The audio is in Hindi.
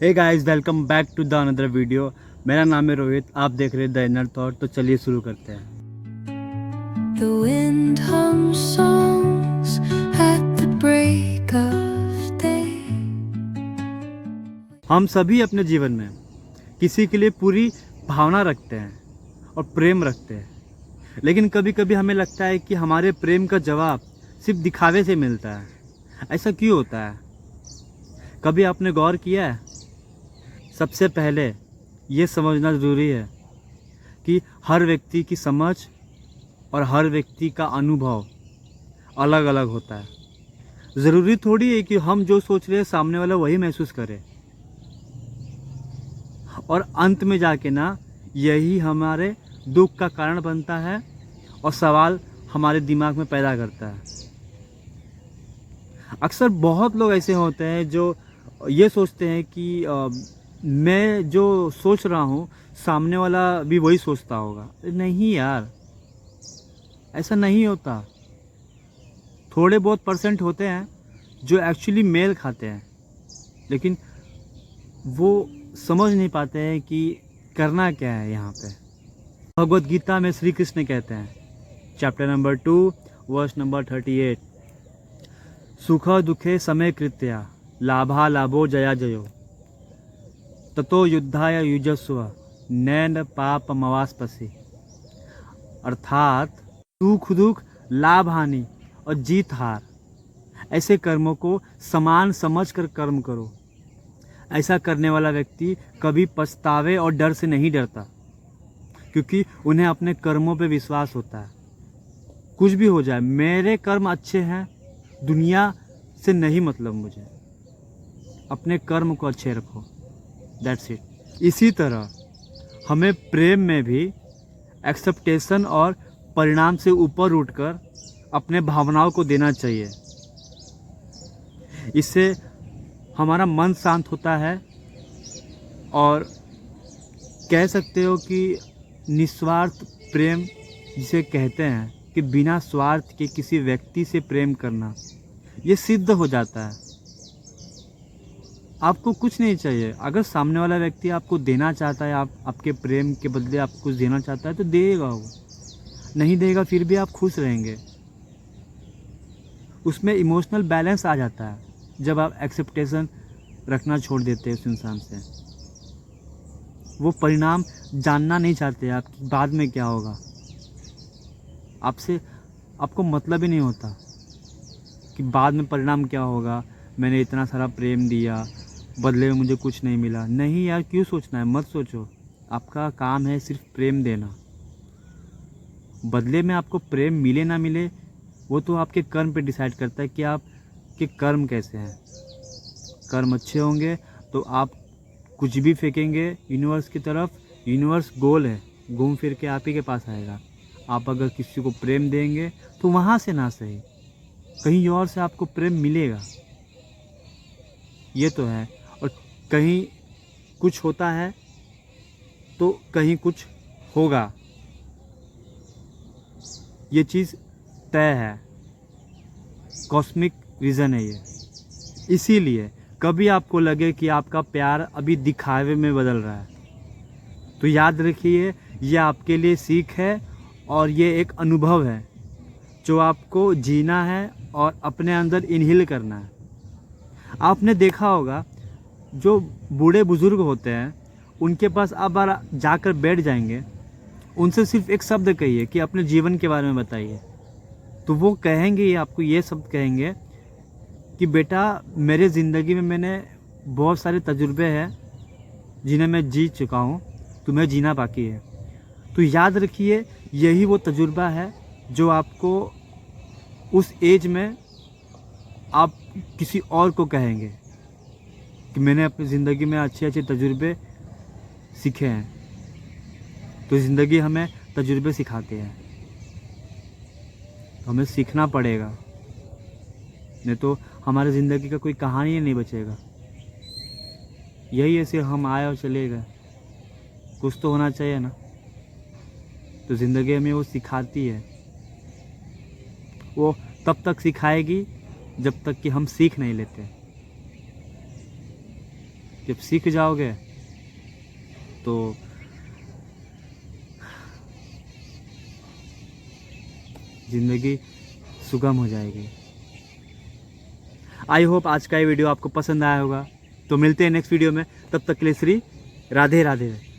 Hey guys, welcome back to the another video. मेरा नाम है रोहित, आप देख रहे हैं द इनर थॉट। तो चलिए शुरू करते हैं। The wind hums songs at the break of day. हम सभी अपने जीवन में किसी के लिए पूरी भावना रखते हैं और प्रेम रखते हैं, लेकिन कभी कभी हमें लगता है कि हमारे प्रेम का जवाब सिर्फ दिखावे से मिलता है। ऐसा क्यों होता है? कभी आपने गौर किया है? सबसे पहले ये समझना ज़रूरी है कि हर व्यक्ति की समझ और हर व्यक्ति का अनुभव अलग अलग होता है। ज़रूरी थोड़ी है कि हम जो सोच रहे हैं सामने वाला वही महसूस करे, और अंत में जाके ना यही हमारे दुख का कारण बनता है और सवाल हमारे दिमाग में पैदा करता है। अक्सर बहुत लोग ऐसे होते हैं जो ये सोचते हैं कि मैं जो सोच रहा हूँ सामने वाला भी वही सोचता होगा। नहीं यार, ऐसा नहीं होता। थोड़े बहुत परसेंट होते हैं जो एक्चुअली मेल खाते हैं, लेकिन वो समझ नहीं पाते हैं कि करना क्या है यहाँ पे। भगवद गीता में श्री कृष्ण कहते हैं, चैप्टर नंबर 2 वर्स नंबर 38, सुख दुखे समय कृत्या लाभा लाभो जया जयो ततो युद्धाय युजस्व नैन पाप मवास्पसी। अर्थात सुख दुख, लाभ हानि और जीत हार, ऐसे कर्मों को समान समझकर कर्म करो। ऐसा करने वाला व्यक्ति कभी पछतावे और डर से नहीं डरता, क्योंकि उन्हें अपने कर्मों पे विश्वास होता है। कुछ भी हो जाए, मेरे कर्म अच्छे हैं, दुनिया से नहीं मतलब मुझे। अपने कर्म को अच्छे रखो, दैट्स इट। इसी तरह हमें प्रेम में भी एक्सेप्टेशन और परिणाम से ऊपर उठकर अपने भावनाओं को देना चाहिए। इससे हमारा मन शांत होता है और कह सकते हो कि निस्वार्थ प्रेम जिसे कहते हैं, कि बिना स्वार्थ के किसी व्यक्ति से प्रेम करना, ये सिद्ध हो जाता है। आपको कुछ नहीं चाहिए। अगर सामने वाला व्यक्ति आपको देना चाहता है, आपके प्रेम के बदले आपको कुछ देना चाहता है, तो देगा। वो नहीं देगा फिर भी आप खुश रहेंगे। उसमें इमोशनल बैलेंस आ जाता है जब आप एक्सेप्टेशन रखना छोड़ देते हैं उस इंसान से। वो परिणाम जानना नहीं चाहते आपकी बाद में क्या होगा। आपको मतलब ही नहीं होता कि बाद में परिणाम क्या होगा। मैंने इतना सारा प्रेम दिया, बदले में मुझे कुछ नहीं मिला। नहीं यार, क्यों सोचना है? मत सोचो। आपका काम है सिर्फ प्रेम देना। बदले में आपको प्रेम मिले ना मिले, वो तो आपके कर्म पे डिसाइड करता है कि आपके कर्म कैसे हैं। कर्म अच्छे होंगे तो आप कुछ भी फेंकेंगे यूनिवर्स की तरफ, यूनिवर्स गोल है, घूम फिर के आप ही के पास आएगा। आप अगर किसी को प्रेम देंगे तो वहाँ से ना सही, कहीं और से आपको प्रेम मिलेगा। ये तो है। और कहीं कुछ होता है तो कहीं कुछ होगा, ये चीज़ तय है। कॉस्मिक रीज़न है ये। इसीलिए कभी आपको लगे कि आपका प्यार अभी दिखावे में बदल रहा है, तो याद रखिए ये आपके लिए सीख है और ये एक अनुभव है जो आपको जीना है और अपने अंदर इनहेल करना है। आपने देखा होगा जो बूढ़े बुजुर्ग होते हैं, उनके पास आप बार जाकर बैठ जाएंगे, उनसे सिर्फ एक शब्द कहिए कि अपने जीवन के बारे में बताइए, तो वो कहेंगे, ये आपको ये शब्द कहेंगे कि बेटा, मेरे ज़िंदगी में मैंने बहुत सारे तजुर्बे हैं जिन्हें मैं जी चुका हूँ, तुम्हें जीना बाकी है। तो याद रखिए यही वो तजुर्बा है जो आपको उस एज में आप किसी और को कहेंगे कि मैंने अपनी ज़िंदगी में अच्छे अच्छे तजुर्बे सीखे हैं। तो ज़िंदगी हमें तजुर्बे सिखाते हैं, तो हमें सीखना पड़ेगा, नहीं तो हमारी ज़िंदगी का कोई कहानी नहीं बचेगा। यही ऐसे हम आए और चले गए, कुछ तो होना चाहिए ना। तो ज़िंदगी हमें वो सिखाती है, वो तब तक सिखाएगी जब तक कि हम सीख नहीं लेते। जब सीख जाओगे तो ज़िंदगी सुगम हो जाएगी। आई होप आज का ये वीडियो आपको पसंद आया होगा। तो मिलते हैं नेक्स्ट वीडियो में, तब तक के लिए श्री राधे राधे।